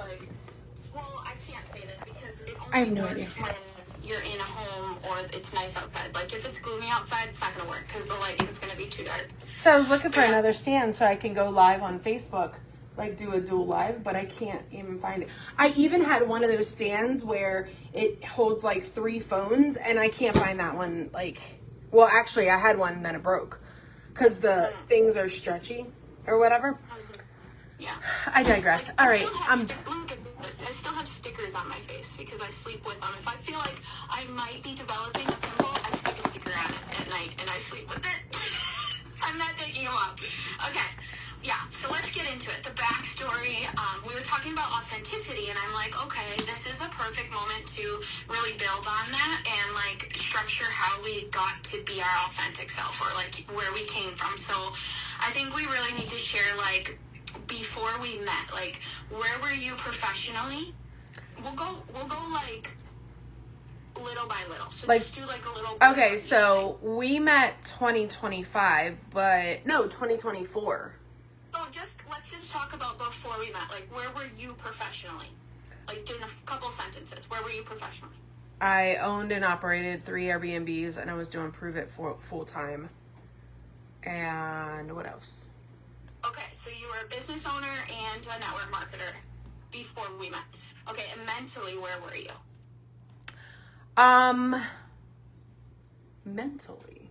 like, well, I can't say this because it I have only no works idea. when you're in a home or it's nice outside. Like, if it's gloomy outside, it's not going to work because the lighting's going to be too dark. So I was looking for another stand so I can go live on Facebook, like do a dual live, but I can't even find it. I even had one of those stands where it holds like 3 phones, and I can't find that one. Like, well, actually, I had one and then it broke because the things are stretchy or whatever. Yeah. I digress. All right. Look at this. I still have stickers on my face because I sleep with them. If I feel like I might be developing a pimple, I stick a sticker on it at night and I sleep with it. I'm not taking them off. Okay. Yeah, so let's get into it. The backstory, we were talking about authenticity, and I'm like, okay, this is a perfect moment to really build on that and, like, structure how we got to be our authentic self, or, like, where we came from. So I think we really need to share, like, before we met, like, where were you professionally? We'll go, like, little by little. So Like, just do, like, a little... Okay, so we met 2025, but no, 2024. Oh, let's just talk about before we met. Like, where were you professionally? Like, in a couple sentences, where were you professionally? I owned and operated 3 Airbnbs, and I was doing Prove It full time. And what else? Okay, so you were a business owner and a network marketer before we met. Okay, and mentally, where were you? Mentally.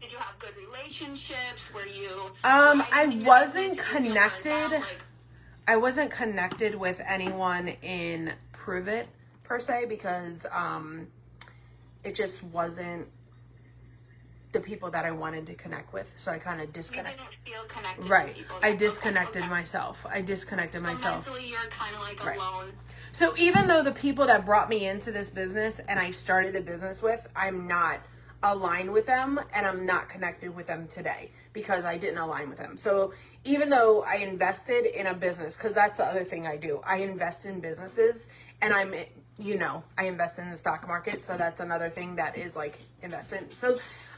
Did you have good relationships? Were you... I wasn't connected. I wasn't connected with anyone in Prove It per se because it just wasn't the people that I wanted to connect with. So I kind of disconnected. You didn't feel connected Right. with people. I disconnected myself. I disconnected myself. Mentally, you're kind of like alone. So even though the people that brought me into this business and I started the business with, I'm not aligned with them and I'm not connected with them today because I didn't align with them. So even though I invested in a business, because that's the other thing I do, I invest in businesses and I invest in the stock market. So that's another thing that is like investment. So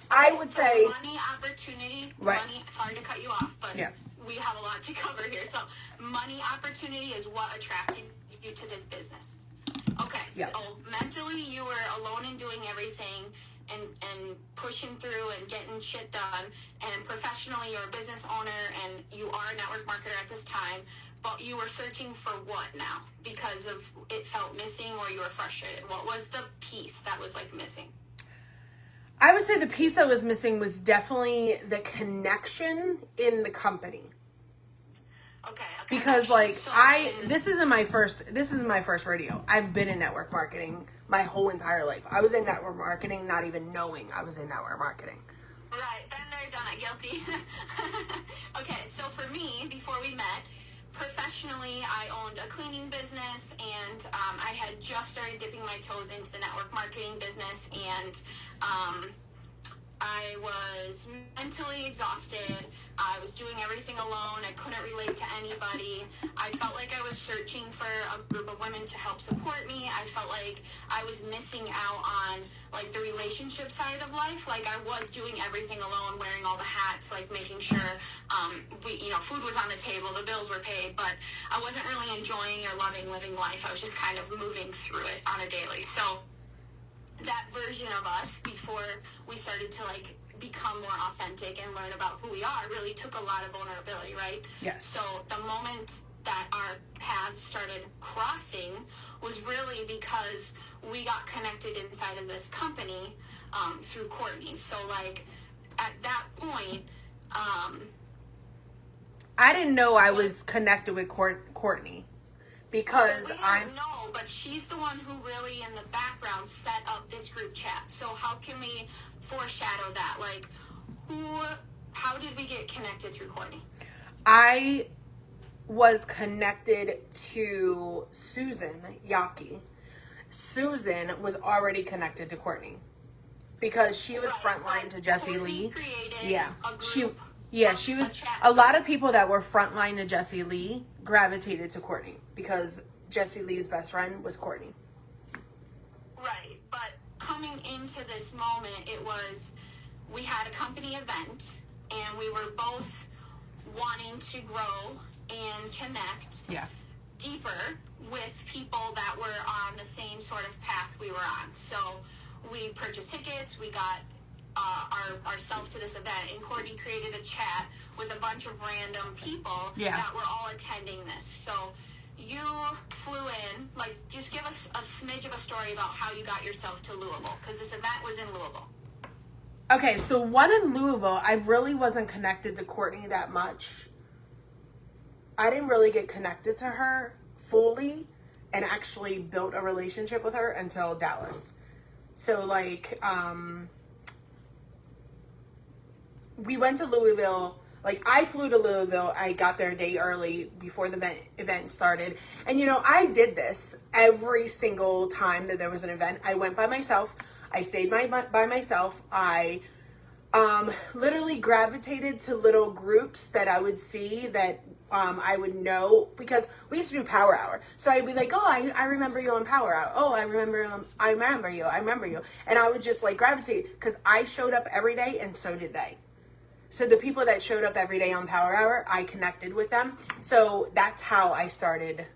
I would say money, opportunity, right. Money, sorry to cut you off, but yeah. We have a lot to cover here. So money, opportunity is what attracted you to this business. Okay, yeah. So mentally you were alone and doing everything and pushing through and getting shit done, and professionally you're a business owner and you are a network marketer at this time, but you were searching for what now? Because of it felt missing or you were frustrated. What was the piece that was like missing? I would say the piece that was missing was definitely the connection in the company. Okay. Because like this isn't my first rodeo. I've been in network marketing my whole entire life. I was in network marketing not even knowing I was in network marketing. Right, been there, done it, guilty. Okay, so for me, before we met, professionally, I owned a cleaning business, and I had just started dipping my toes into the network marketing business, and I was mentally exhausted. I was doing everything alone. I couldn't relate to anybody. I felt like I was searching for a group of women to help support me. I felt like I was missing out on like the relationship side of life. Like I was doing everything alone, wearing all the hats, like making sure food was on the table, the bills were paid, but I wasn't really enjoying or loving living life. I was just kind of moving through it on a daily. So that version of us before we started to like become more authentic and learn about who we are really took a lot of vulnerability, right? Yes. So the moment that our paths started crossing was really because we got connected inside of this company through Courtney. So like at that point, I didn't know I was connected with Courtney because No, but she's the one who really in the background set up this group chat. So how can we foreshadow that? Like, how did we get connected through Courtney? I was connected to Susan Yaki. Susan was already connected to Courtney because she was frontline to Jessie Lee. She was. A lot of people that were frontline to Jessie Lee gravitated to Courtney because Jessie Lee's best friend was Courtney. Right, but coming into this moment, we had a company event, and we were both wanting to grow and connect. Yeah. deeper with people that were on the same sort of path we were on. So we purchased tickets, we got ourselves to this event, and Courtney created a chat with a bunch of random people that were all attending this. So you flew in, like, just give us a smidge of a story about how you got yourself to Louisville, because this event was in Louisville. Okay, so the one in Louisville, I really wasn't connected to Courtney that much. I didn't really get connected to her fully and actually built a relationship with her until Dallas. So, like, we went to Louisville. Like, I flew to Louisville. I got there a day early before the event started. And, you know, I did this every single time that there was an event. I went by myself. I stayed by myself. I literally gravitated to little groups that I would see that I would know, because we used to do Power Hour. So I'd be like, oh, I remember you on Power Hour. Oh, I remember you. And I would just, like, gravitate, because I showed up every day and so did they. So the people that showed up every day on Power Hour, I connected with them. So that's how I started.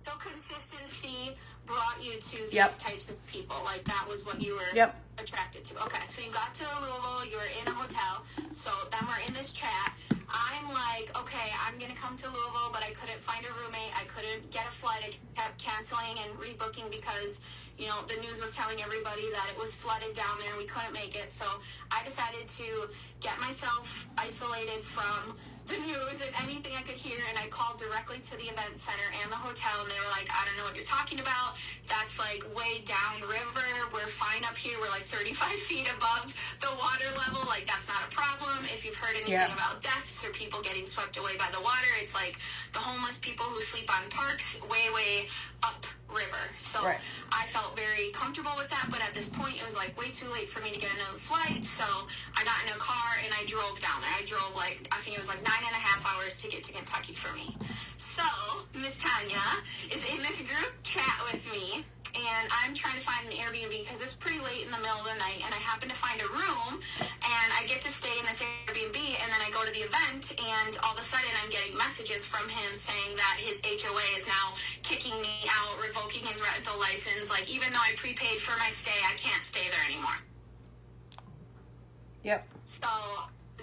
So consistency brought you to these types of people. Like, that was what you were attracted to. Okay, so you got to Louisville, you were in a hotel. So then we're in this chat. I'm like, okay, I'm going to come to Louisville, but I couldn't find a roommate. I couldn't get a flight. I kept canceling and rebooking because, you know, the news was telling everybody that it was flooded down there and we couldn't make it. So I decided to get myself isolated from the news and anything I could hear, and I called directly to the event center and the hotel, and they were like, I don't know what you're talking about. That's, like, way downriver. We're fine up here. We're, like, 35 feet above the water level. Like, that's not a problem. If you've heard anything about deaths or people getting swept away by the water, it's like the homeless people who sleep on parks way, way up river. So I felt very comfortable with that, but at this point it was like way too late for me to get another flight. So I got in a car and I drove down there. I drove, like, I think it was like 9.5 hours to get to Kentucky for me. So Miss Tanya is in this group chat with me, and I'm trying to find an Airbnb because it's pretty late in the middle of the night, and I happen to find a room, and I get to stay in this Airbnb, and then I go to the event, and all of a sudden I'm getting messages from him saying that his HOA is now kicking me out, revoking his rental license. Like, even though I prepaid for my stay, I can't stay there anymore. Yep. So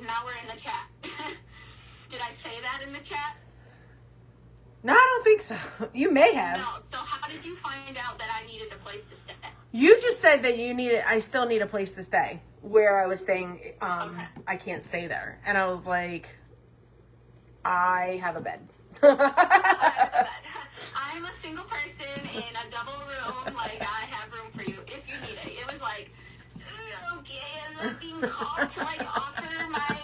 now we're in the chat. Did I say that in the chat? No, I don't think so. You may have. No, so how did you find out that I needed a place to stay? You just said that I still need a place to stay. Where I was staying, I can't stay there. And I was like, I have a bed. I'm a single person in a double room. Like, I have room for you if you need it. It was like, okay, is it being called to, like, offer my...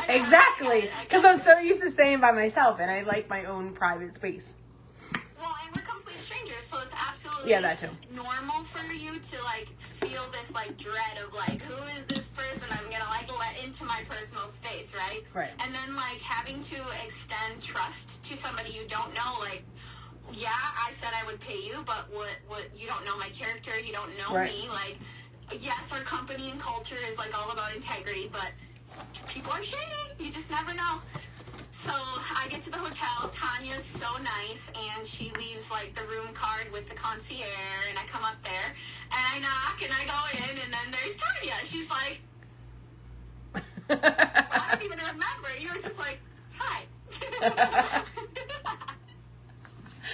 Exactly, because I'm so used to staying by myself, and I like my own private space. Well, and we're complete strangers, so it's absolutely that too. normal for you to, like, feel this, like, dread of, like, who is this person I'm gonna, like, let into my personal space, right? Right. And then, like, having to extend trust to somebody you don't know, like, yeah, I said I would pay you, but what you don't know my character, you don't know me, like, yes, our company and culture is, like, all about integrity, but people are shady. You just never know. So I get to the hotel. Tanya's so nice, and she leaves, like, the room card with the concierge, and I come up there, and I knock, and I go in, and then there's Tanya. She's like, I don't even remember. You were just like, hi.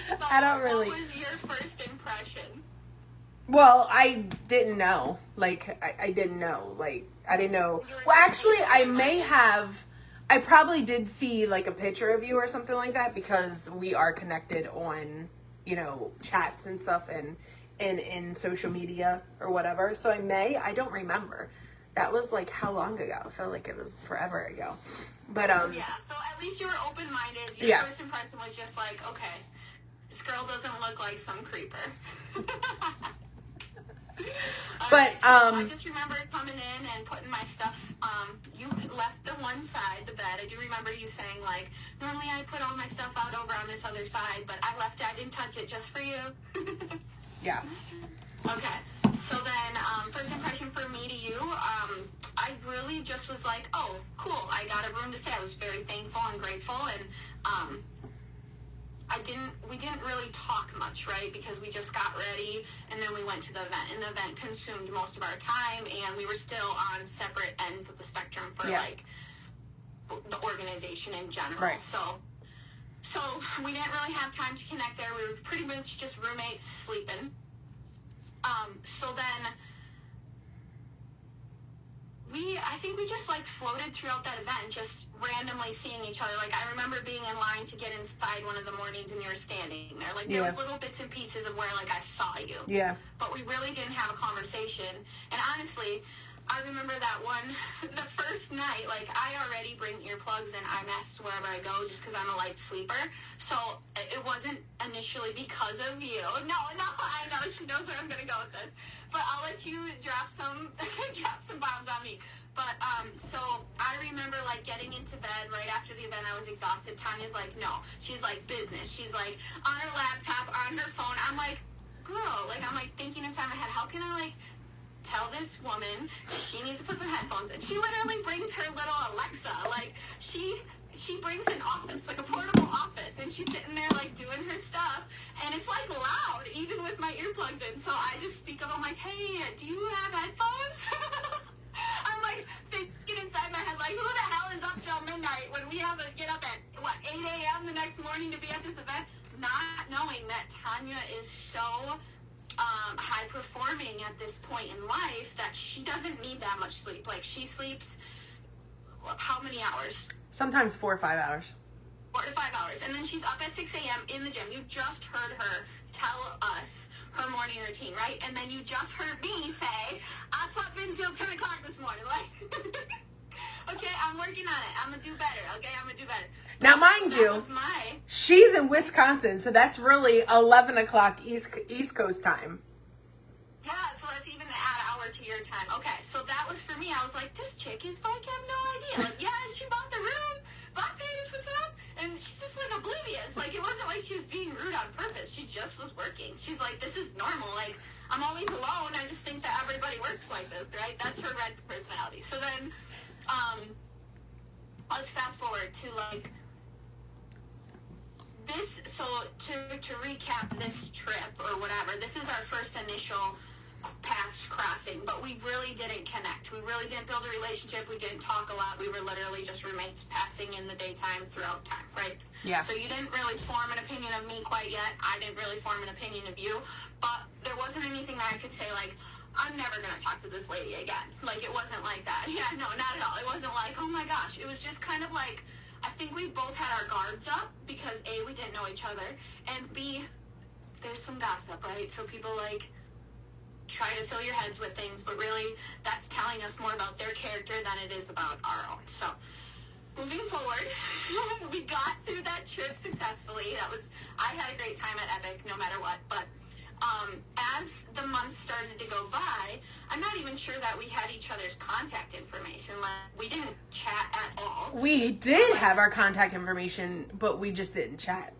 So I don't really... What was your first impression? Well, I didn't know. Like, I didn't know. Like, I didn't know. Well, actually, I probably did see, like, a picture of you or something like that, because we are connected on, you know, chats and stuff and in social media or whatever. So I don't remember. That was, like, how long ago? I felt like it was forever ago. But, yeah, so at least you were open-minded. Your first impression was just like, okay, this girl doesn't look like some creeper. But so I just remember coming in and putting my stuff. You left the one side, the bed. I do remember you saying, like, normally I put all my stuff out over on this other side, but I left it. I didn't touch it just for you. Yeah. Okay. So then, first impression for me to you, I really just was like, oh, cool. I got a room to stay. I was very thankful and grateful, and we didn't really talk much, right? Because we just got ready and then we went to the event, and the event consumed most of our time, and we were still on separate ends of the spectrum for like the organization in general. Right. So we didn't really have time to connect there. We were pretty much just roommates sleeping. So then I think we just like floated throughout that event, just randomly seeing each other. Like I remember being in line to get inside one of the mornings, and you were standing there. Like there was little bits and pieces of where like I saw you. Yeah. But we really didn't have a conversation. And honestly, I remember that the first night, like I already bring earplugs and eye masks wherever I go just because I'm a light sleeper. So it wasn't initially because of you. No, I know she knows where I'm gonna go with this. But I'll let you drop some bombs on me. But so I remember like getting into bed right after the event. I was exhausted. Tanya's like, no. She's like, business. She's like on her laptop, on her phone. I'm like, girl. Like I'm like thinking inside my head, how can I like tell this woman she needs to put some headphones in? She literally brings her little Alexa. Like she brings an office, like a portable office, and she's sitting there like doing her stuff, and it's like loud even with my earplugs in. So I just speak up. I'm like, hey, do you have headphones? I'm like thinking inside my head, like, who the hell is up till midnight when we have to get up at 8 a.m. the next morning to be at this event? Not knowing that Tanya is so high performing at this point in life that she doesn't need that much sleep. Like she sleeps how many hours? Sometimes 4 or 5 hours. 4 to 5 hours. And then she's up at 6 a.m. in the gym. You just heard her tell us her morning routine, right? And then you just heard me say, I slept until 10 o'clock this morning. Like, okay, I'm working on it. I'm going to do better. Okay, I'm going to do better. Now, mind you, she's in Wisconsin, so that's really 11 o'clock East Coast time. Yeah, so that's even an hour to your time. Okay, so that was for me. I was like, this chick is like, I have no idea. Like, yeah, she bought the room, bought paid for some, and she's just like oblivious. Like, it wasn't like she was being rude on purpose. She just was working. She's like, this is normal. Like, I'm always alone. I just think that everybody works like this, right? That's her red personality. So then, let's fast forward to like this. So to recap this trip or whatever, this is our first initial paths crossing, but we really didn't connect. We really didn't build a relationship. We didn't talk a lot. We were literally just roommates passing in the daytime throughout time, right? Yeah. So you didn't really form an opinion of me quite yet. I didn't really form an opinion of you, but there wasn't anything that I could say like, I'm never going to talk to this lady again. Like, it wasn't like that. Yeah, no, not at all. It wasn't like, oh my gosh. It was just kind of like, I think we both had our guards up because A, we didn't know each other, and B, there's some gossip, right? So people like try to fill your heads with things, but really that's telling us more about their character than it is about our own. So moving forward, we got through that trip successfully. I had a great time at Epic no matter what, but as the months started to go by, I'm not even sure that we had each other's contact information. Like, we didn't chat at all. We did have our contact information, but we just didn't chat.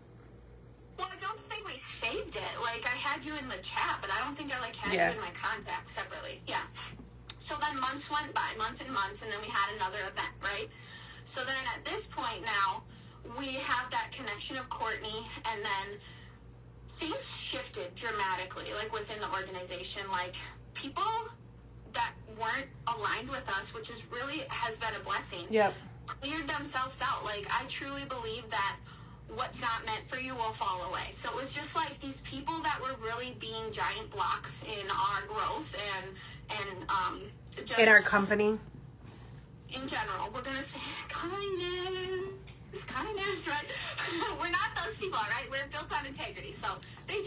Well, I don't think we saved it. Like, I had you in the chat, but I don't think I, like, had you in my contacts separately. Yeah. So then months went by, months and months, and then we had another event, right? So then at this point now, we have that connection of Courtney, and then things shifted dramatically, like, within the organization. Like, people that weren't aligned with us, which is really has been a blessing, cleared themselves out. Like, I truly believe that what's not meant for you will fall away. So it was just like these people that were really being giant blocks in our growth and just in our company. In general, we're gonna say kindness, right? We're not those people, right? We're built on integrity. So they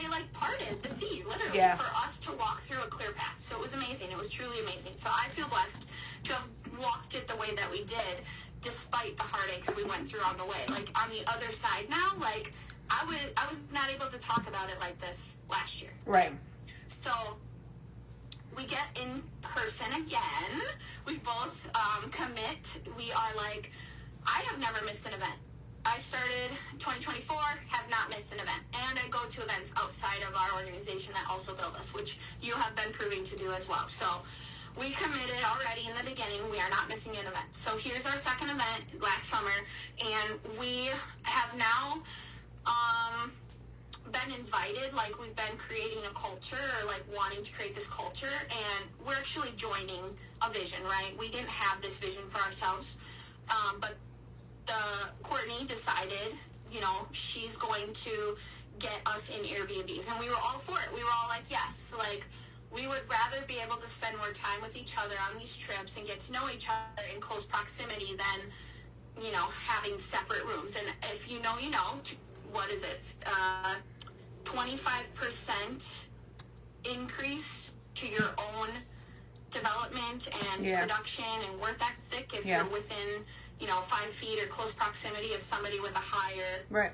like parted the sea, literally, for us to walk through a clear path. So it was amazing. It was truly amazing. So I feel blessed to have walked it the way that we did, despite the heartaches we went through on the way. Like, on the other side now, like, I was not able to talk about it like this last year. Right. So we get in person again. We both commit. We are like, I have never missed an event. I started 2024, have not missed an event. And I go to events outside of our organization that also build us, which you have been proving to do as well. So we committed already in the beginning. We are not missing an event. So here's our second event last summer, and we have now been invited, like we've been creating a culture or like wanting to create this culture, and we're actually joining a vision, right? We didn't have this vision for ourselves, but Courtney decided, you know, she's going to get us in Airbnbs, and we were all for it. We were all like, yes, like we would rather be able to spend more time with each other on these trips and get to know each other in close proximity than, you know, having separate rooms. And if you know, you know, what is it? 25% increase to your own development and production and work ethic if you're within, you know, 5 feet or close proximity of somebody with a higher. Right.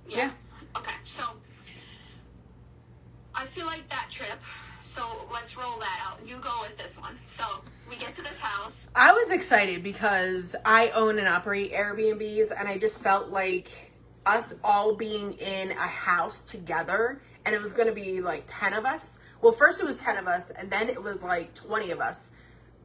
Yeah. Okay. So I feel like that trip. So let's roll that out. You go with this one. So we get to this house. I was excited because I own and operate Airbnbs, and I just felt like us all being in a house together, and it was going to be like 10 of us. Well, first it was 10 of us, and then it was like 20 of us,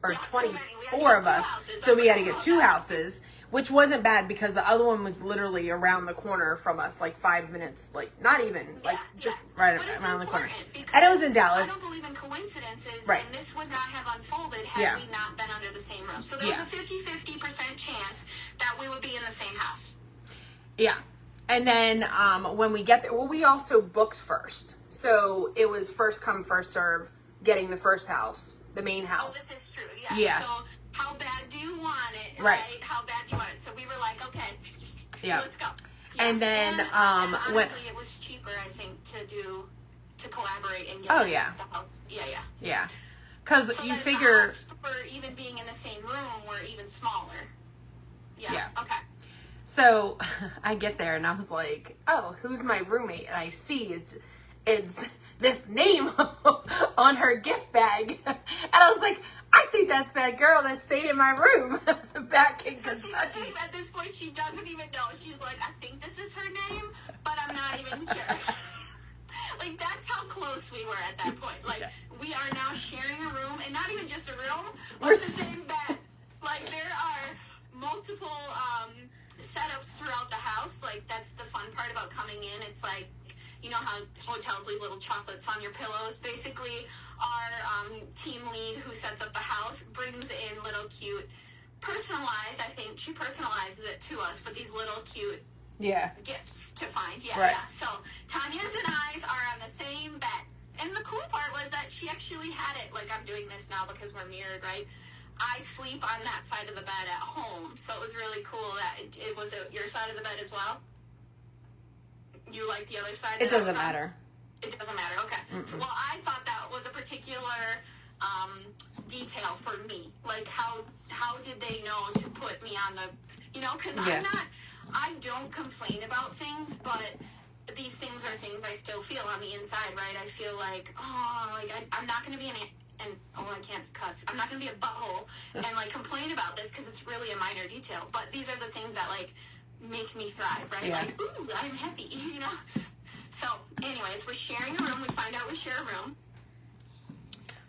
or 24 of us. So we had to get 2 houses, which wasn't bad because the other one was literally around the corner from us, like 5 minutes, like not even, like just right around the corner. And it was in Dallas. I don't believe in coincidences, and this would not have unfolded had we not been under the same roof. So there was a 50% chance that we would be in the same house. Yeah. And then when we get there, well, we also booked first. So it was first come, first serve, getting the first house, the main house. Oh, this is true. Yeah. So how bad do you want it? Right. How bad do you want it? So we were like, okay, let's go. Yeah. And then and honestly, it was cheaper, I think, to collaborate and get the house. Yeah. Because so you figure for even being in the same room, we're even smaller. Yeah. Okay. So I get there and I was like, oh, who's my roommate? And I see it's this name on her gift bag. And I was like, I think that's that girl that stayed in my room back in Kentucky. At this point, she doesn't even know. She's like, I think this is her name, but I'm not even sure. Like, that's how close we were at that point. Like, we are now sharing a room, and not even just a room, but the same bed. Like, there are multiple setups throughout the house. Like, that's the fun part about coming in. It's like, you know how hotels leave little chocolates on your pillows? Basically, our team lead who sets up the house brings in little cute, personalized, I think, she personalizes it to us, but these little cute gifts to find. So Tanya's and I's are on the same bed. And the cool part was that she actually had it, like I'm doing this now because we're mirrored, right? I sleep on that side of the bed at home, so it was really cool that it was at your side of the bed as well. You like the other side? It doesn't matter. It doesn't matter. Okay. So, well, I thought that was a particular detail for me. Like, how did they know to put me on the, you know? Because I don't complain about things, but these things are things I still feel on the inside, right? I feel like, I'm not going to be I can't cuss. I'm not going to be a butthole and, like, complain about this because it's really a minor detail. But these are the things that, like, make me thrive, right? Like, ooh, I'm happy, you know? So, anyways, we're sharing a room. We find out we share a room.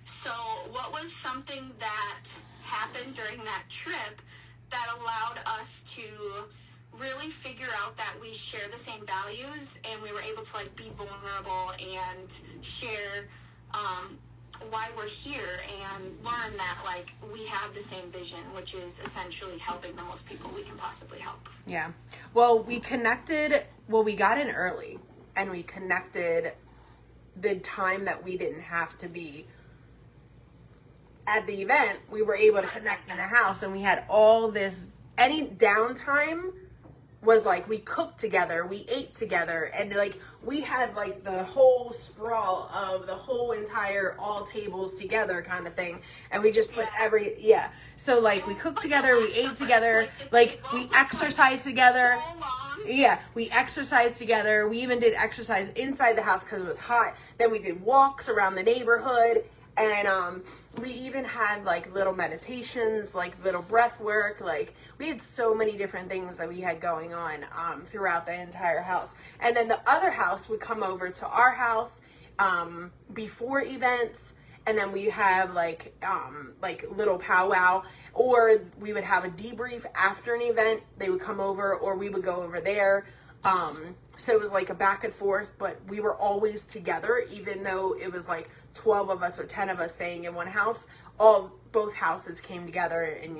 So, what was something that happened during that trip that allowed us to really figure out that we share the same values and we were able to, like, be vulnerable and share why we're here and learn that, like, we have the same vision, which is essentially helping the most people we can possibly help. Yeah. Well, we got in early and we connected the time that we didn't have to be at the event. We were able to connect in the house, and we had all this, any downtime was like we cooked together, we ate together, and like we had like the whole sprawl of the whole entire all tables together kind of thing, and we just put so like we cooked together, we ate together, like we exercised together. We exercised together. We even did exercise inside the house because it was hot. Then we did walks around the neighborhood. And we even had like little meditations, like little breath work. Like we had so many different things that we had going on throughout the entire house. And then the other house would come over to our house before events. And then we have like little powwow, or we would have a debrief after an event. They would come over, or we would go over there. So it was like a back and forth, but we were always together, even though it was like 12 of us or 10 of us staying in one house. Both houses came together, and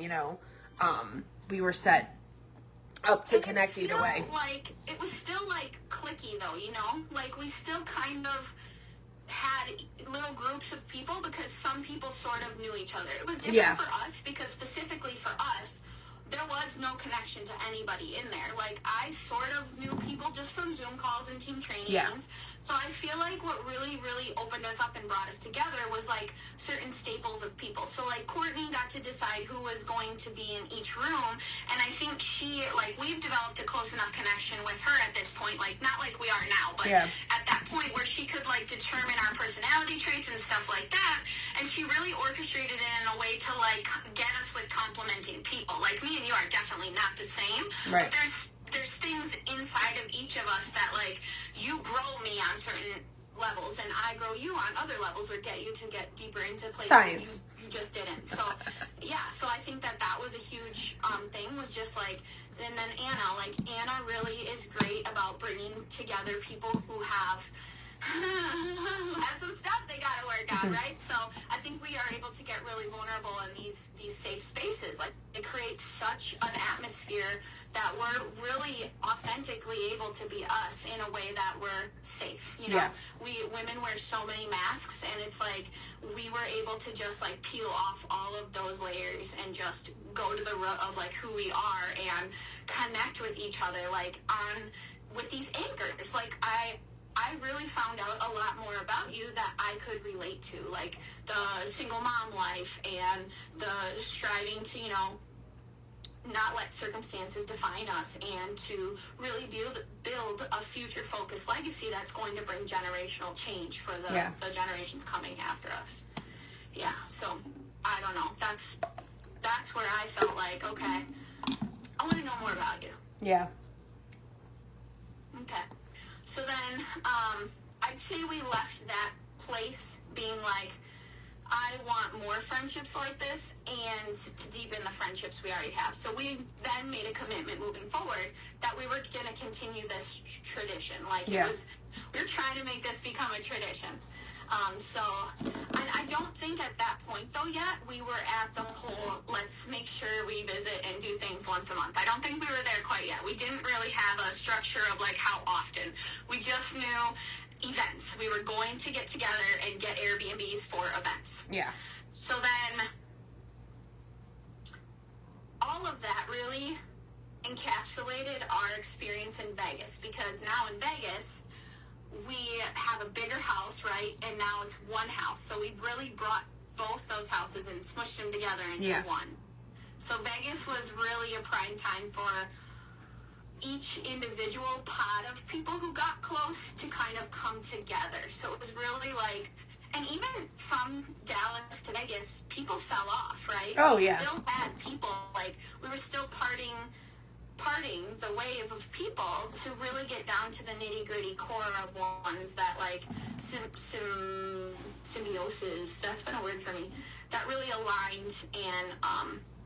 we were set up to connect either way. Like, it was still like cliquey though, like we still kind of had little groups of people because some people sort of knew each other. It was different for us because specifically for us, there was no connection to anybody in there. Like, I sort of knew people just from Zoom calls and team trainings. Yeah. So I feel like what really, really opened us up and brought us together was, like, certain staples of people. So, like, Courtney got to decide who was going to be in each room. And I think we've developed a close enough connection with her at this point. Like, not like we are now, but at that point where she could, like, determine our personality traits and stuff like that. And she really orchestrated it in a way to, like, get us with complimenting people. Like, me and you are definitely not the same. Right. But there's things inside of each of us that, like, you grow me on certain levels and I grow you on other levels or get you to get deeper into places Science. you just didn't. So, so I think that was a huge thing, was just, like, and then Anna really is great about bringing together people who have some stuff they got to work on, right? So I think we are able to get really vulnerable in these safe spaces. Like, it creates such an atmosphere that we're really authentically able to be us in a way that we're safe. Women wear so many masks, and it's like we were able to just, like, peel off all of those layers and just go to the root of, like, who we are and connect with each other, like, with these anchors. Like, I really found out a lot more about you that I could relate to, like the single mom life and the striving to, not let circumstances define us, and to really build a future-focused legacy that's going to bring generational change for the generations coming after us. Yeah, so I don't know. That's where I felt like, okay, I want to know more about you. Yeah. Okay. So then, I'd say we left that place being like, I want more friendships like this and to deepen the friendships we already have. So we then made a commitment moving forward that we were going to continue this tradition. Like, we were trying to make this become a tradition. So I don't think at that point, though, yet we were at the whole, let's make sure we visit and do things once a month. I don't think we were there quite yet. We didn't really have a structure of, like, how often. We just knew events. We were going to get together and get Airbnbs for events. Yeah. So then all of that really encapsulated our experience in Vegas, because now in Vegas, we have a bigger house, right? And now it's one house. So we really brought both those houses and smushed them together into one. So Vegas was really a prime time for each individual pod of people who got close to kind of come together. So it was really like, and even from Dallas to Vegas, people fell off, right? Oh, we yeah. still had people, like, we were still parting the wave of people to really get down to the nitty-gritty core of ones that, like, symbiosis, that's been a word for me, that really aligned and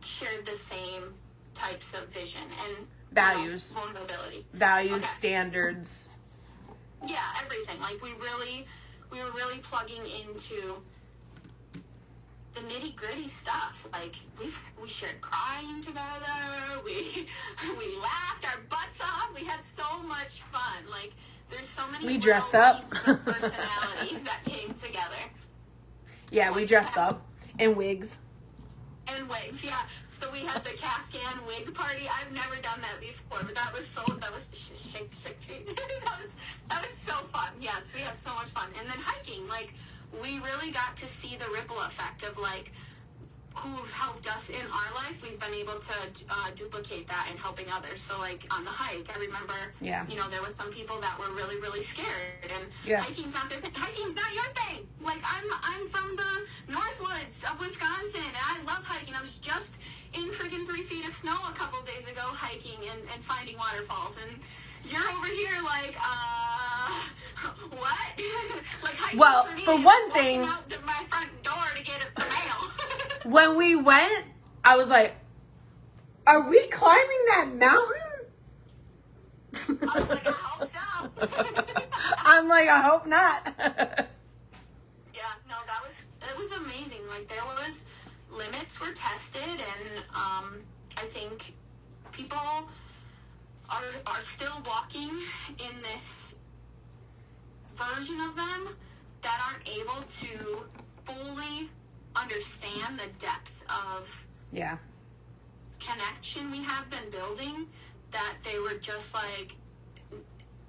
shared the same types of vision and values, vulnerability, standards. Yeah, everything. Like, we were really plugging into the nitty gritty stuff. Like, we shared crying together. We laughed our butts off. We had so much fun. Like, there's so many. We dressed up. Pieces of personality that came together. Yeah, we dressed up in wigs. And wigs, yeah. So we had the Kafkan wig party. I've never done that before, but that was shake. that was so fun. Yes, we had so much fun. And then hiking, like, we really got to see the ripple effect of, like, who've helped us in our life. We've been able to duplicate that in helping others. So, like, on the hike, I remember, there was some people that were really, really scared, and hiking's not their thing. Hiking's not your thing. Like, I'm from the Northwoods of Wisconsin, and I love hiking. I was just in friggin' 3 feet of snow a couple days ago hiking and finding waterfalls, and you're over here like, what? Like, hiking for one thing, out to my front door to get the mail. When we went, I was like, are we climbing that mountain? I was like, I'm like, I hope not. Yeah, no, it was amazing. Like, there was, limits were tested, and I think people are still walking in this version of them that aren't able to fully understand the depth of Yeah. connection we have been building, that they were just like,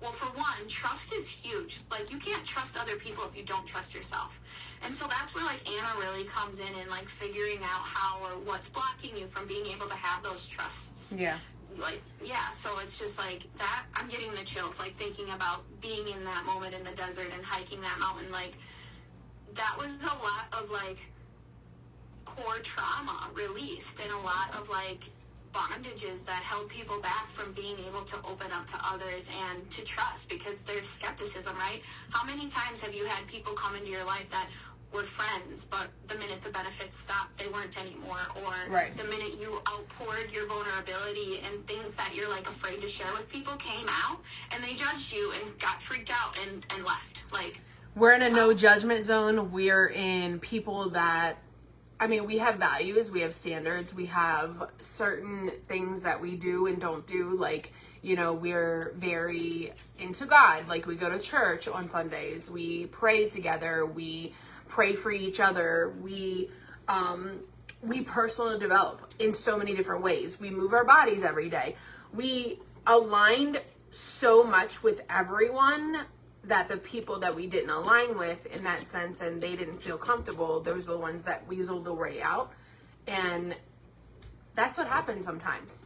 well, for one, trust is huge. Like, you can't trust other people if you don't trust yourself. And so that's where, like, Anna really comes in and, like, figuring out how or what's blocking you from being able to have those trusts. Yeah. Like, yeah, so it's just like that. I'm getting the chills, like, thinking about being in that moment in the desert and hiking that mountain. Like, that was a lot of, like, core trauma released, and a lot of, like, bondages that held people back from being able to open up to others and to trust, because there's skepticism, right? How many times have you had people come into your life that were friends, but the minute the benefits stopped, they weren't anymore? Or Right. the minute you outpoured your vulnerability and things that you're, like, afraid to share with people came out, and they judged you and got freaked out and left. Like, We're in a no judgment zone. We're in people that, I mean, we have values, we have standards, we have certain things that we do and don't do. Like, you know, we're very into God. Like, we go to church on Sundays, we pray together, we pray for each other, we personally develop in so many different ways. We move our bodies every day. We aligned so much with everyone that the people that we didn't align with in that sense and they didn't feel comfortable, those are the ones that weaseled the way out. And that's what happens sometimes.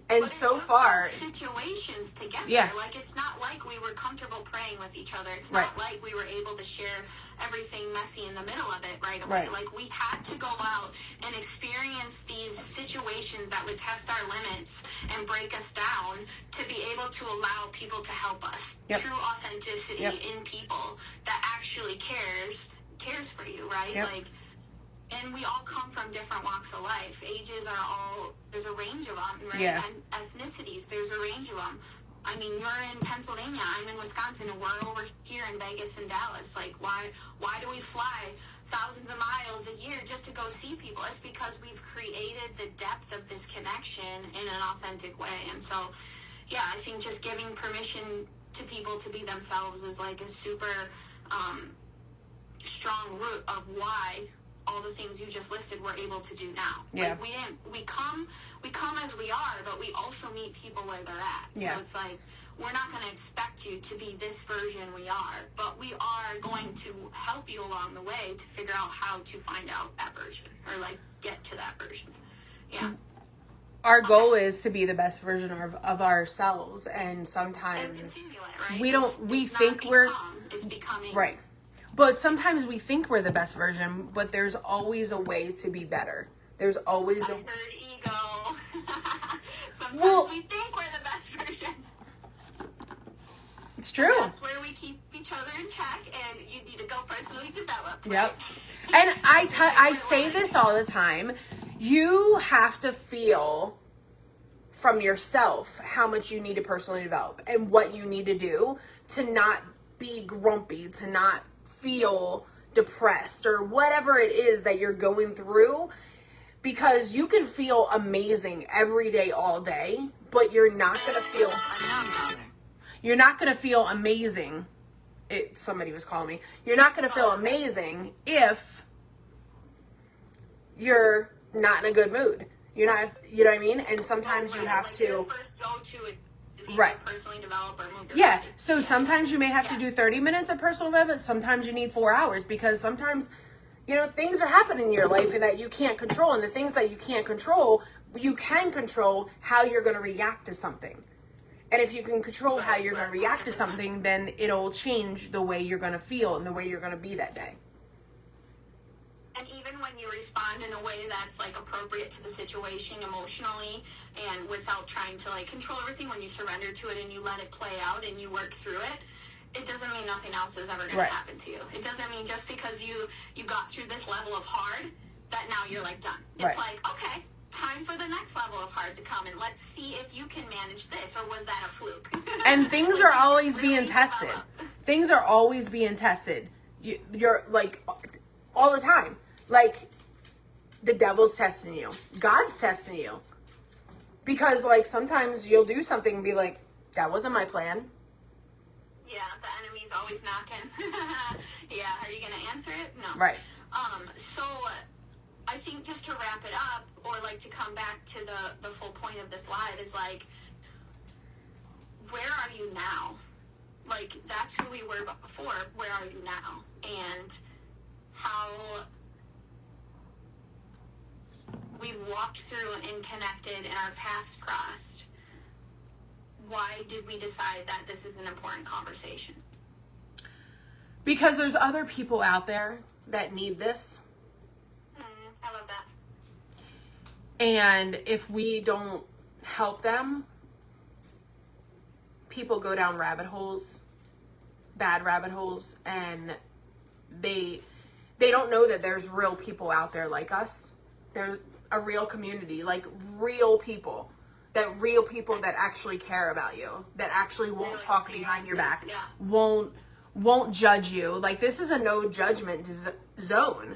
And but so it's far, situations to get Yeah. there. Like, it's not like we were comfortable praying with each other. It's Right. not like we were able to share everything messy in the middle of it right away. Right. Like, we had to go out and experience these situations that would test our limits and break us down to be able to allow people to help us. Yep. True authenticity Yep. in people that actually cares for you, right? Yep. Like, and we all come from different walks of life. Ages are all, there's a range of them, right? Yeah. And ethnicities, there's a range of them. I mean, you're in Pennsylvania, I'm in Wisconsin, and we're over here in Vegas and Dallas. Like, why do we fly thousands of miles a year just to go see people? It's because we've created the depth of this connection in an authentic way. And so, yeah, I think just giving permission to people to be themselves is, like, a super strong root of why all the things you just listed we're able to do now. Yeah. Like, we come as we are, but we also meet people where they're at. Yeah. So it's like, we're not going to expect you to be this version we are, but we are going to help you along the way to figure out how to find out that version, or, like, get to that version. Yeah. our goal is to be the best version of ourselves. And And sometimes continue it, right? we don't, It's we not think we're, become, it's becoming. right. But sometimes we think we're the best version, but there's always a way to be better. There's always I a, heard ego. Sometimes Well- we think we're the best version. it's true. That's where we keep each other in check, and you need to go personally develop. Yep. Right? And I say this all the time. You have to feel from yourself how much you need to personally develop and what you need to do to not be grumpy, to not feel depressed or whatever it is that you're going through, because you can feel amazing every day, all day, but you're not going to feel amazing. Somebody was calling me. You're not going to feel amazing if you're not in a good mood. You're not, you know what I mean? And sometimes you have Like, to, your first go-to is either Right. personally develop or move your yeah. body. So sometimes you may have to Yeah. do 30 minutes of personal development. Sometimes you need 4 hours, because sometimes, you know, things are happening in your life and that you can't control. And the things that you can't control, you can control how you're going to react to something. And if you can control how you're going to react to something, then it'll change the way you're going to feel and the way you're going to be that day. And even when you respond in a way that's, like, appropriate to the situation emotionally and without trying to, like, control everything, when you surrender to it and you let it play out and you work through it, it doesn't mean nothing else is ever going Right. to happen to you. It doesn't mean just because you got through this level of hard that now you're, like, done. It's Right. like, okay, time for the next level of hard to come, and let's see if you can manage this, or was that a fluke? And things are always being tested. Things are always being tested. You're like, all the time. Like, the devil's testing you. God's testing you. Because, like, sometimes you'll do something and be like, that wasn't my plan. Yeah, the enemy's always knocking. Yeah, are you going to answer it? No. Right. So I think just to wrap it up, or like to come back to the full point of this live is like, where are you now? Like, that's who we were before. Where are you now? And how we've walked through and connected and our paths crossed. Why did we decide that this is an important conversation? Because there's other people out there that need this. I love that. And if we don't help them, people go down rabbit holes, bad rabbit holes, and they don't know that there's real people out there like us. There's a real community, like real people that actually care about you, that actually won't talk behind your back, won't judge you. Like, this is a no judgment zone.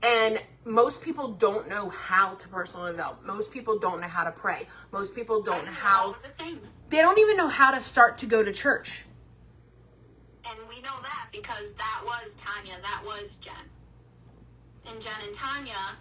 And most people don't know how to personally develop. Most people don't know how to pray. Most people don't know how. They don't even know how to start to go to church. And we know that because that was Tanya, that was Jen. And Jen and Tanya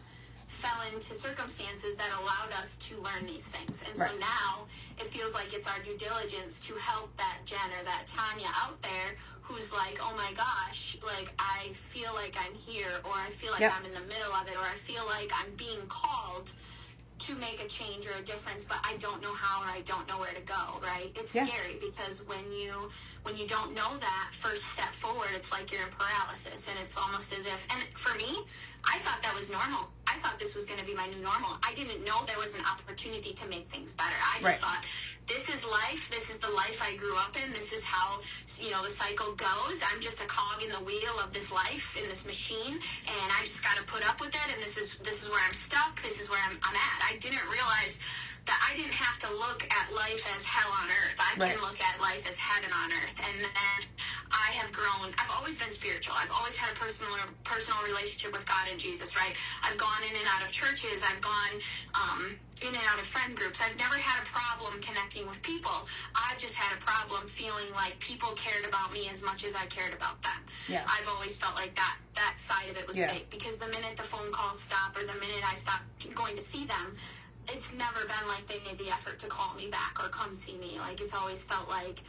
fell into circumstances that allowed us to learn these things. And so now it feels like it's our due diligence to help that Jen or that Tanya out there who's like, oh my gosh, like, I feel like I'm here, or I feel like I'm in the middle of it, or I feel like I'm being called to make a change or a difference, but I don't know how, or I don't know where to go, right? It's scary because when you don't know that first step forward, it's like you're in paralysis, and it's almost as if, and for me, I thought that was normal. I thought this was going to be my new normal. I didn't know there was an opportunity to make things better. I just thought, this is life. This is the life I grew up in. This is how, the cycle goes. I'm just a cog in the wheel of this life, in this machine, and I just got to put up with it, and this is where I'm stuck. This is where I'm at. I didn't realize that I didn't have to look at life as hell on earth. I can look at life as heaven on earth. And then I have grown. I've always been spiritual. I've always had a personal relationship with God and Jesus, right? I've gone in and out of churches. I've gone in and out of friend groups. I've never had a problem connecting with people. I've just had a problem feeling like people cared about me as much as I cared about them. Yeah. I've always felt like that side of it was fake, because the minute the phone calls stop, or the minute I stop going to see them, it's never been like they made the effort to call me back or come see me. Like, it's always felt like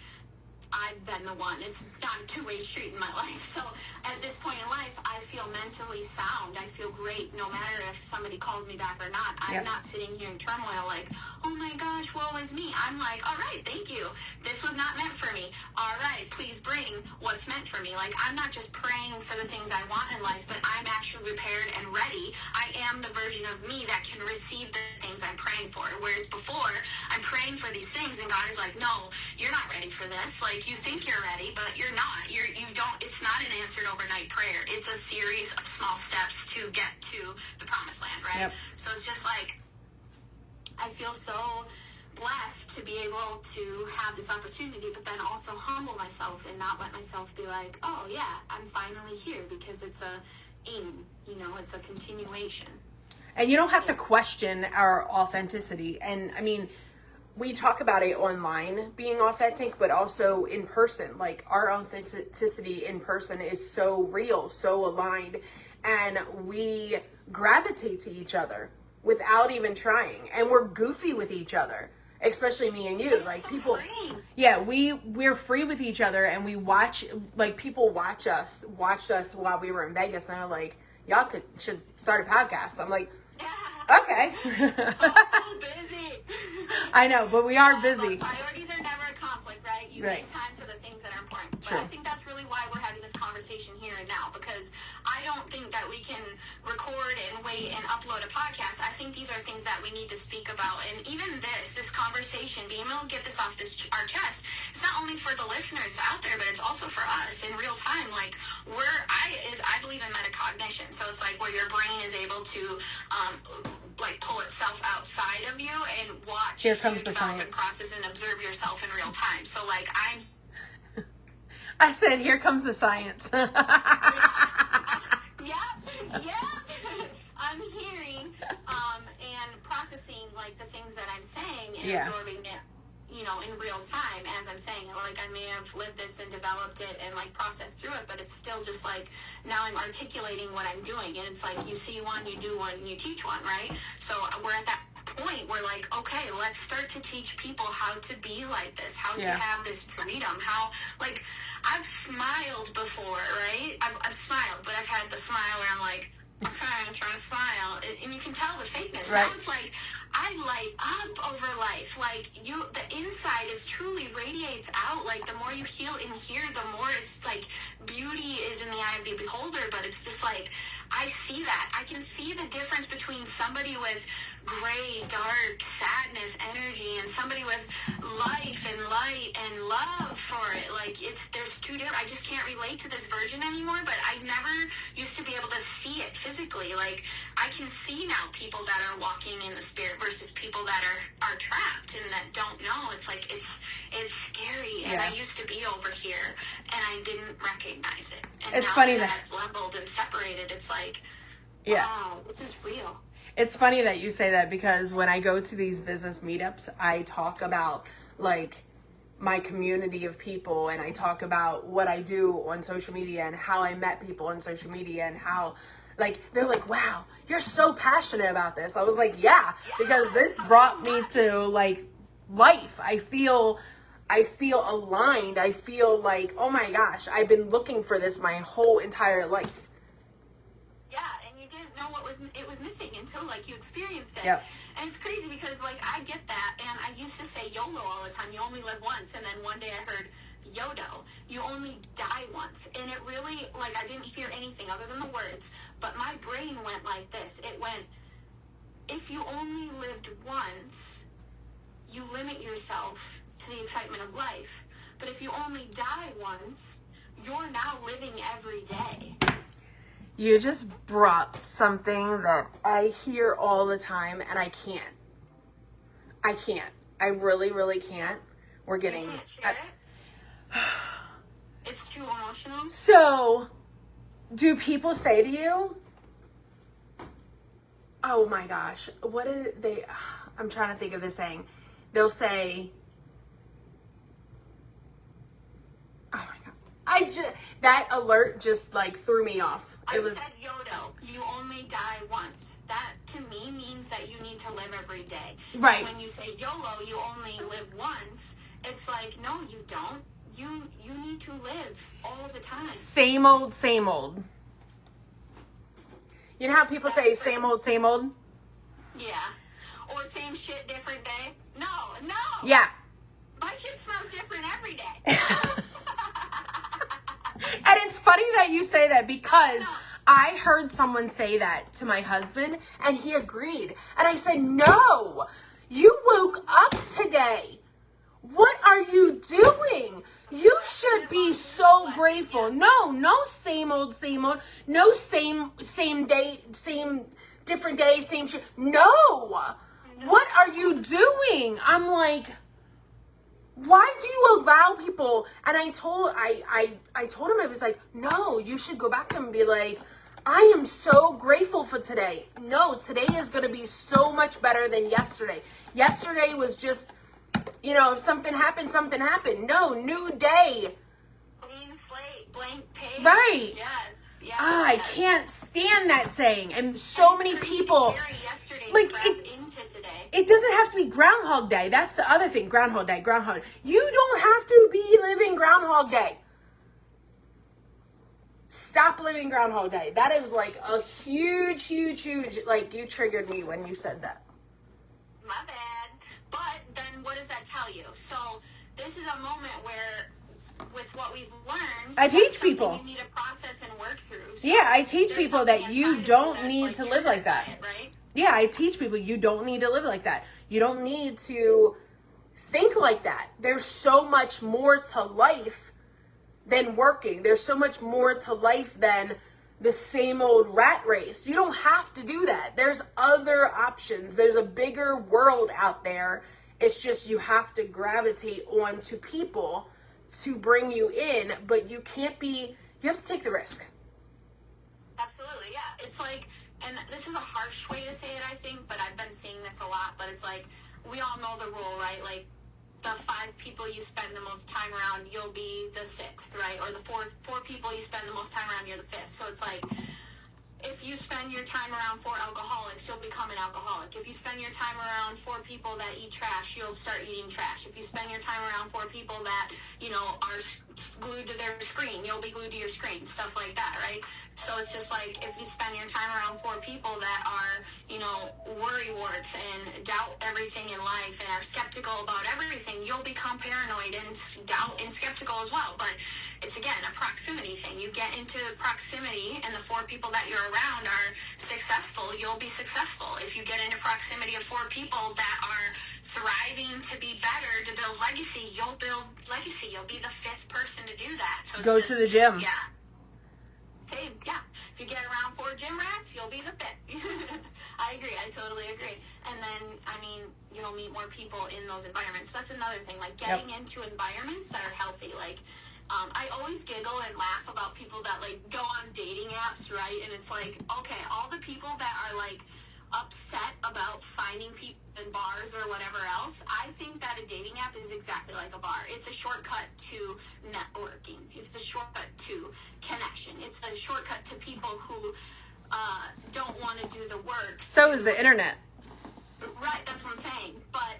I've been the one. It's not a two-way street in my life. So at this point in life, I feel mentally sound. I feel great no matter if somebody calls me back or not. I'm not sitting here in turmoil like, oh my gosh, woe is me. I'm like, all right, thank you. This was not meant for me. All right, please bring what's meant for me. Like, I'm not just praying for the things I want in life, but I'm actually prepared and ready. I am the version of me that can receive the things I'm praying for. Whereas before, I'm praying for these things and God is like, no, you're not ready for this. Like, you think you're ready, but you're not. You don't. It's not an answered overnight prayer. It's a series of small steps to get to the promised land, right? Yep. So it's just like, I feel so blessed to be able to have this opportunity, but then also humble myself and not let myself be like, oh yeah, I'm finally here, because it's it's a continuation. And you don't have to question our authenticity. And I mean, we talk about it online being authentic, but also in person. Like, our authenticity in person is so real, so aligned, and we gravitate to each other without even trying. And we're goofy with each other, especially me and you. Like, people, we're free with each other, and we watch, like, people watched us while we were in Vegas, and they're like, y'all should start a podcast. I'm like, okay. I'm so busy. I know, but we are busy. Priorities are never a conflict, right? You make time for the things that are important. But I think that's really why we're having this conversation here and now, because I don't think that we can record and wait and upload a podcast. I think these are things that we need to speak about. And even this conversation, being able to get this off our chest, it's not only for the listeners out there, but it's also for us in real time. Like, I believe in metacognition. So it's like where your brain is able to like pull itself outside of you and watch Here comes you the develop science. and process and observe yourself in real time. So like I said, here comes the science. yeah. I'm hearing and processing like the things that I'm saying and absorbing it, you know, in real time as I'm saying it. Like I may have lived this and developed it and like processed through it, but it's still just like now I'm articulating what I'm doing, and it's like you see one, you do one, and you teach one, right? So we're at that point where like, okay, let's start to teach people how to be like this, how to have this freedom, how like I've smiled before, right? I've smiled, but I've had the smile where I'm like, okay, I'm trying to smile, and you can tell the fakeness. Right. Now it's like I light up over life. Like the inside is truly radiates out. Like the more you heal in here, the more it's like beauty is in the eye of the beholder. But it's just like I see that. I can see the difference between somebody with gray, dark, sadness, energy, and somebody with life and light and love for it. Like there's two different. I just can't relate to this version anymore. But I never used to be able to see it physically. Like I can see now people that are walking in the spirit versus people that are trapped and that don't know. It's like it's scary. And I used to be over here and I didn't recognize it. And it's now funny that that it's leveled and separated, it's like, wow, this is real. It's funny that you say that, because when I go to these business meetups, I talk about like my community of people, and I talk about what I do on social media and how I met people on social media, and how like they're like, wow, you're so passionate about this. I was like, yeah, because this brought me to like life. I feel aligned. I feel like, oh my gosh, I've been looking for this my whole entire life. Yeah, and you didn't know it was missing until like you experienced it. Yep. And it's crazy because like I get that, and I used to say YOLO all the time. You only live once, and then one day I heard YODO. You only die once, and it really like I didn't hear anything other than the words, but my brain went like this. It went, if you only lived once, you limit yourself to the excitement of life. But if you only die once, you're now living every day. You just brought something that I hear all the time, and I can't. I really, really can't. We're getting... You can't share it? It's too emotional? So, do people say to you, oh my gosh, what is they... I'm trying to think of the saying. They'll say... Oh my God. That alert just like threw me off. I said YODO. You only die once. That to me means that you need to live every day. Right. When you say YOLO, you only live once. It's like, no, you don't. You need to live all the time. Same old, same old. You know how people say same old, same old? Yeah. Or same shit, different day? No. Yeah. My shit smells different every day. And it's funny that you say that, because I heard someone say that to my husband and he agreed. And I said, no, you woke up today. What are you doing? You should be so grateful. No same old, same old. No same day, same different day, same shit. No. What are you doing? I'm like, why do you allow people? And I told him, I was like, no, you should go back to him and be like, I am so grateful for today. No, today is going to be so much better than yesterday. Yesterday was just, if something happened, something happened. No, new day. Clean slate, blank page. Right. Yes. I can't stand that saying. And so many people, like, it doesn't have to be Groundhog Day. That's the other thing. Groundhog Day. You don't have to be living Groundhog Day. Stop living Groundhog Day. That is like a huge, like, you triggered me when you said that. My bad. But then what does that tell you? So this is a moment where, with what we've learned, I teach people. You need to process and work through. So yeah, I teach people that you don't need to live like that. Right? Yeah, I teach people you don't need to live like that. You don't need to think like that. There's so much more to life than working. There's so much more to life than the same old rat race. You don't have to do that. There's other options. There's a bigger world out there. It's just you have to gravitate onto people to bring you in, but you have to take the risk. Absolutely, yeah. It's like, and this is a harsh way to say it, I think, but I've been seeing this a lot, but it's like, we all know the rule, right? Like, the 5 people you spend the most time around, you'll be the 6th, right? Or the 4 people you spend the most time around, you're the 5th. So it's like, if you spend your time around 4 alcoholics, you'll become an alcoholic. If you spend your time around 4 people that eat trash, you'll start eating trash. If you spend your time around 4 people that, are glued to their screen, you'll be glued to your screen, stuff like that, right? So it's just like, if you spend your time around 4 people that are, worry warts and doubt everything in life and are skeptical about everything, you'll become paranoid and doubt and skeptical as well. But it's, again, a proximity thing. You get into proximity and the 4 people that you're around are successful, you'll be successful. If you get into proximity of 4 people that are thriving to be better, to build legacy, you'll build legacy. You'll be the 5th person to do that. So Go to the gym. Yeah. Same, yeah. If you get around 4 gym rats, you'll be the 5th. I agree. I totally agree. And then, you'll meet more people in those environments. That's another thing, like getting into environments that are healthy. Like, I always giggle and laugh about people that, like, go on dating apps, right? And it's like, okay, all the people that are, like, upset about finding people in bars or whatever else, I think that a dating app is exactly like a bar. It's a shortcut to networking. It's a shortcut to connection. It's a shortcut to people who don't want to do the work. So is the internet. Right, that's what I'm saying. But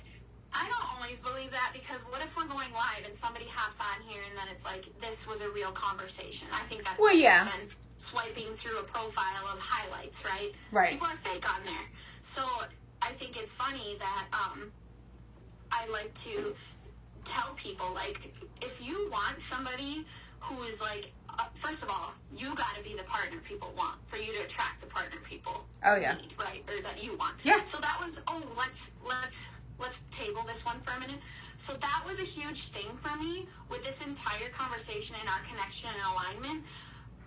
I don't always believe that, because what if we're going live and somebody hops on here and then it's like, this was a real conversation? I think that's been swiping through a profile of highlights, right? Right. People are fake on there. So I think it's funny that I like to tell people, like, if you want somebody who is like, first of all, you got to be the partner people want for you to attract the partner people need, right? Or that you want. Yeah. So that was, let's table this one for a minute. So that was a huge thing for me with this entire conversation and our connection and alignment.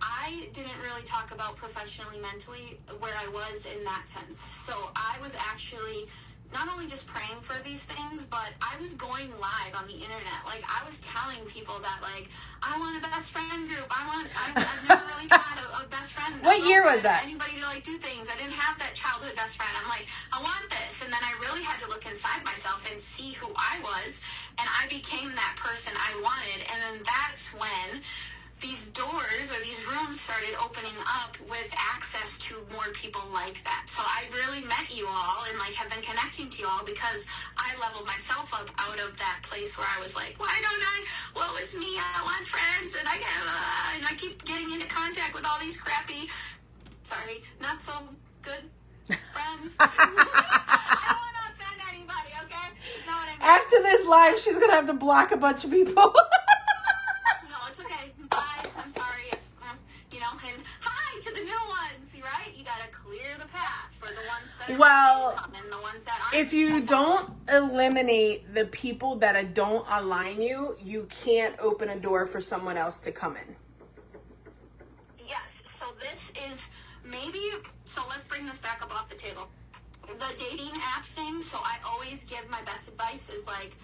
I didn't really talk about professionally, mentally, where I was in that sense. So I was actually not only just praying for these things, but I was going live on the internet. Like, I was telling people that, like, I want a best friend group. I've never really had a best friend. What year was that? Anybody to, like, do things. I didn't have that childhood best friend. I'm like, I want this. And then I really had to look inside myself and see who I was. And I became that person I wanted. And then that's when these doors or these rooms started opening up with access to more people like that. So I really met you all and, like, have been connecting to you all because I leveled myself up out of that place where I was like, why don't I? What was me? I want friends, and I keep getting into contact with all these crappy, not so good friends. I don't want to offend anybody, okay? You know what I mean? After this live, she's gonna have to block a bunch of people. No, it's okay. Bye. I'm sorry if, and hi to the new ones, right? You gotta clear the path for the ones that are and the ones that aren't. If you don't eliminate the people that don't align you, you can't open a door for someone else to come in. Yes. So this is so let's bring this back up off the table. The dating apps thing, so I always give my best advice is like,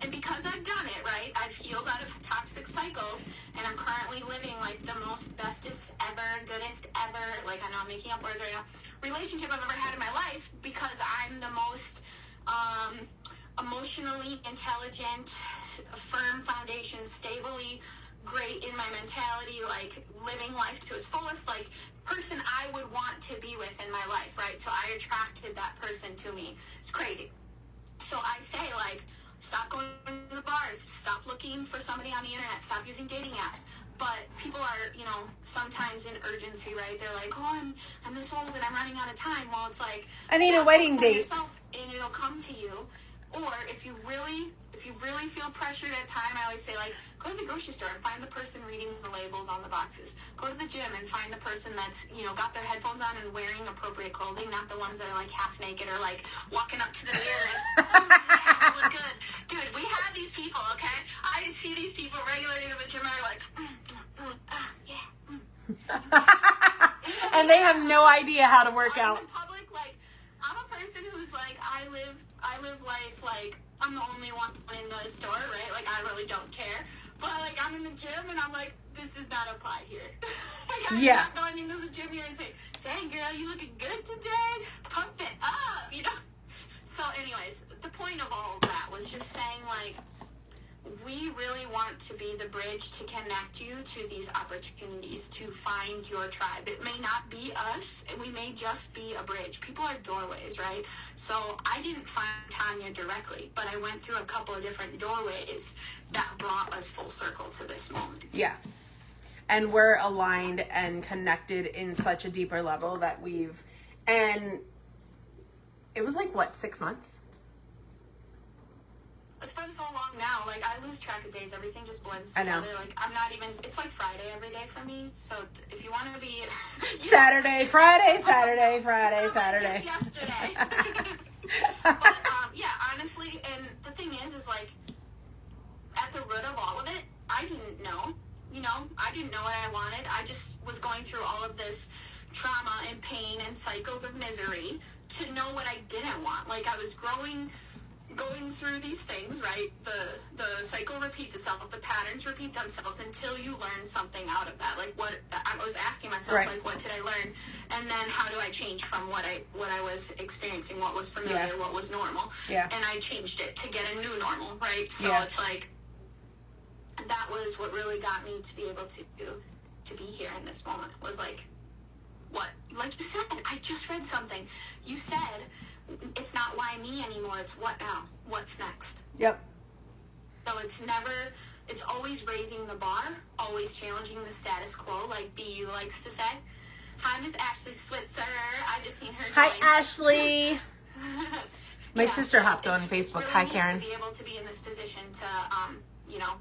and because I've done it, right, I've healed out of toxic cycles, and I'm currently living, like, the most bestest ever, goodest ever, like, I know I'm making up words right now, relationship I've ever had in my life, because I'm the most emotionally intelligent, firm foundation, stably great in my mentality, like, living life to its fullest, like, person I would want to be with in my life, right? So I attracted that person to me. It's crazy. So I say, like, stop going to the bars. Stop looking for somebody on the internet. Stop using dating apps. But people are, sometimes in urgency, right? They're like, oh, I'm this old and I'm running out of time. Well, it's like, I need a wedding date. Yourself, and it'll come to you. Or if you really feel pressured at time, I always say, like, go to the grocery store and find the person reading the labels on the boxes. Go to the gym and find the person that's, got their headphones on and wearing appropriate clothing, not the ones that are, like, half naked or, like, walking up to the mirror and, oh, yeah, I look good. Dude, we have these people, okay? I see these people regularly in the gym and they're like, yeah. and they have no idea how to work I'm out. in public, like, I'm a person who's like, I live life like I'm the only one in the store, right? Like, I really don't care. But like, I'm in the gym and I'm like, this does not apply here. Like, I'm Yeah. not going into the gym here and say, dang girl, you looking good today? Pump it up, you know? So anyways, the point of all of that was just saying, like, we really want to be the bridge to connect you to these opportunities, to find your tribe. It may not be us, we may just be a bridge. People are doorways, right? So I didn't find Tanya directly, but I went through a couple of different doorways that brought us full circle to this moment. Yeah. And we're aligned and connected in such a deeper level that and it was like, what, 6 months? It's been so long now, like, I lose track of days. Everything just blends I together. know. Like, I'm not even, it's like Friday every day for me. So if you want to be... Saturday, Friday, Saturday, Friday, Saturday. Just yesterday. But, yeah, honestly, and the thing is like, at the root of all of it, I didn't know. You know, I didn't know what I wanted. I just was going through all of this trauma and pain and cycles of misery to know what I didn't want. Like, I was going through these things, right? The cycle repeats itself. The patterns repeat themselves until you learn something out of that. Like, what I was asking myself, right. Like, what did I learn? And then how do I change from what I was experiencing, what was familiar, Yeah. what was normal? Yeah. And I changed it to get a new normal, right? So Yeah. it's like, that was what really got me to be able to be here in this moment, was like, what? Like you said, I just read something. You said, it's not why me anymore, it's what now? What's next? Yep. So it's always raising the bar, always challenging the status quo, like BU likes to say. Hi, Miss Ashley Switzer. I just seen her. Hi, join. Ashley. My Yeah, sister so hopped on it's Facebook. really Hi, neat Karen. to be able to be in this position to, you know,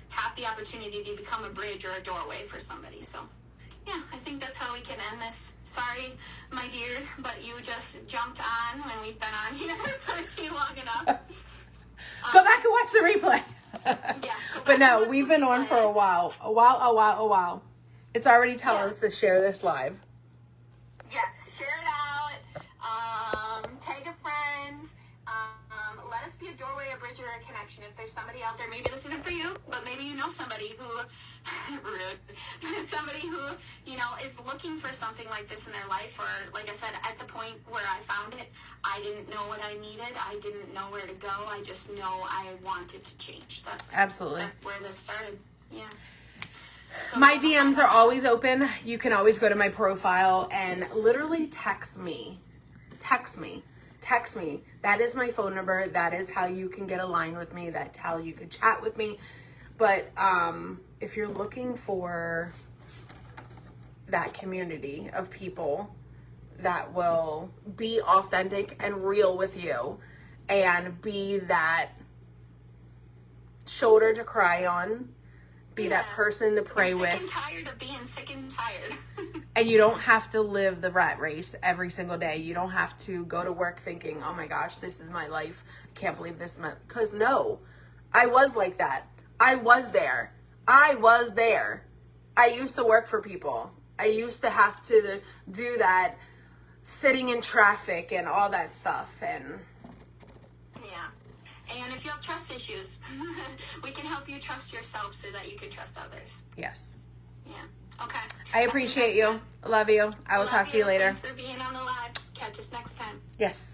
have the opportunity to become a bridge or a doorway for somebody. So, yeah, I think that's how we can end this. Sorry, my dear, but you just jumped on when we've been on here for too long enough. Go back and watch the replay. Yeah, go back But no, and watch we've the been on replay. for a while. It's already telling Yeah. us to share this live. Yes, share it out. Tag a friend. Let us be a doorway, a bridge, or a connection. If there's somebody out there, maybe this isn't for you, but maybe you know somebody who, somebody who, you know, is looking for something like this in their life, or, like I said, at the point where I found it, I didn't know what I needed. I didn't know where to go. I just know I wanted to change. Absolutely. That's where this started. Yeah. So, My DMs are always open. You can always go to my profile and literally text me. Text me. That is my phone number. That is how you can get aligned with me. That's how you can chat with me. But if you're looking for that community of people that will be authentic and real with you and be that shoulder to cry on, be that person to pray I'm with. sick and tired of being sick and tired. And you don't have to live the rat race every single day. You don't have to go to work thinking, oh my gosh, this is my life. I can't believe this. Because no, I was like that. I was there. I used to work for people. I used to have to do that sitting in traffic and all that stuff. And Yeah. And if you have trust issues, we can help you trust yourself so that you can trust others. yes, Yeah. Okay. I appreciate you. Love you. I will talk to you later. Thanks for being on the live. Catch us next time. Yes.